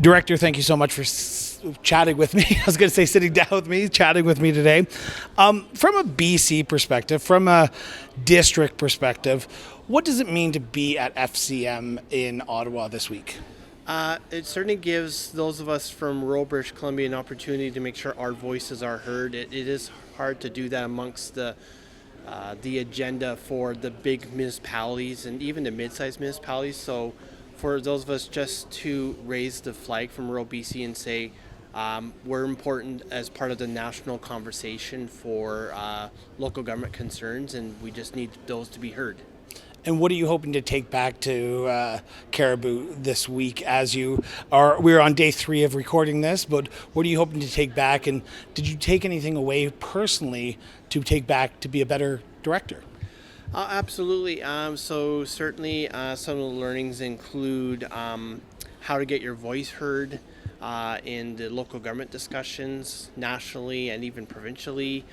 Director, thank you so much for chatting with me. I was going to say sitting down with me, chatting with me today. From a BC perspective, from a district perspective, what does it mean to be at FCM in Ottawa this week? It certainly gives those of us from rural British Columbia an opportunity to make sure our voices are heard. It is hard to do that amongst the agenda for the big municipalities and even the mid-sized municipalities. So for those of us just to raise the flag from rural BC and say we're important as part of the national conversation for local government concerns, and we just need those to be heard. And what are you hoping to take back to Cariboo this week as you are? We're on day 3 of recording this, but what are you hoping to take back? And did you take anything away personally to take back to be a better director? Absolutely. So certainly some of the learnings include how to get your voice heard in the local government discussions nationally and even provincially.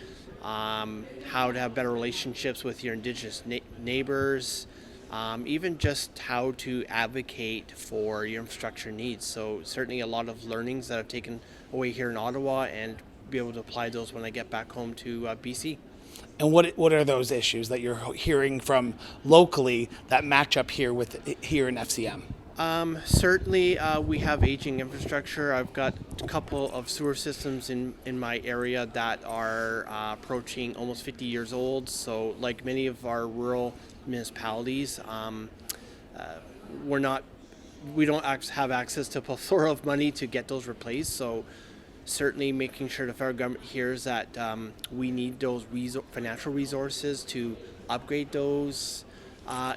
How to have better relationships with your Indigenous neighbors, even just how to advocate for your infrastructure needs. So certainly a lot of learnings that I've taken away here in Ottawa and be able to apply those when I get back home to BC. And what are those issues that you're hearing from locally that match up here in FCM? Certainly, we have aging infrastructure. I've got a couple of sewer systems in my area that are approaching almost 50 years old. So like many of our rural municipalities, we don't have access to a plethora of money to get those replaced. So certainly making sure the federal government hears that we need those financial resources to upgrade those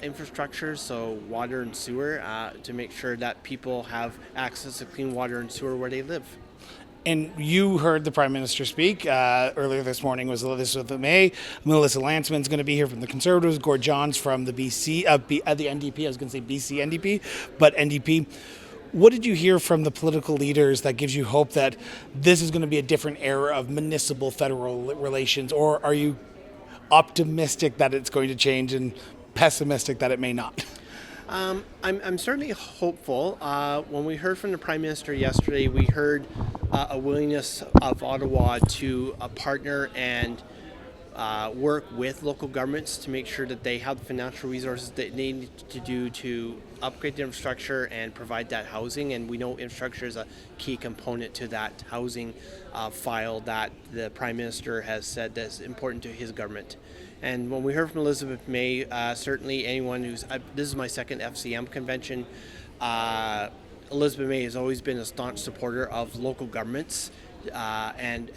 infrastructure, so water and sewer, to make sure that people have access to clean water and sewer where they live. And you heard the Prime Minister speak earlier this morning. Was Elizabeth May, Melissa Lanceman's going to be here from the Conservatives, Gord Johns from the BC, the NDP. I was going to say BC NDP, but NDP. What did you hear from the political leaders that gives you hope that this is going to be a different era of municipal federal relations, or are you optimistic that it's going to change and pessimistic that it may not? I'm certainly hopeful. When we heard from the Prime Minister yesterday, we heard a willingness of Ottawa to partner and work with local governments to make sure that they have the financial resources that they need to do to upgrade the infrastructure and provide that housing. And we know infrastructure is a key component to that housing file that the Prime Minister has said that's important to his government. And when we heard from Elizabeth May, certainly anyone who's, this is my second FCM convention, Elizabeth May has always been a staunch supporter of local governments and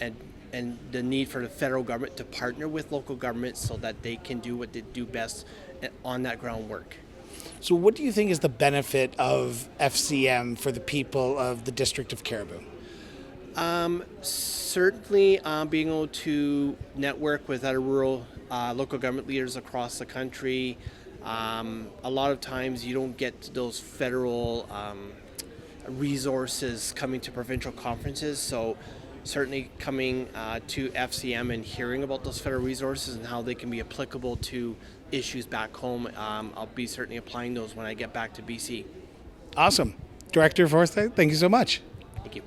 the need for the federal government to partner with local governments so that they can do what they do best on that groundwork. So what do you think is the benefit of FCM for the people of the District of Cariboo? Certainly being able to network with other rural local government leaders across the country. A lot of times you don't get those federal resources coming to provincial conferences, so certainly coming to FCM and hearing about those federal resources and how they can be applicable to issues back home, I'll be certainly applying those when I get back to BC. Awesome. Director Forseth, thank you so much. Thank you.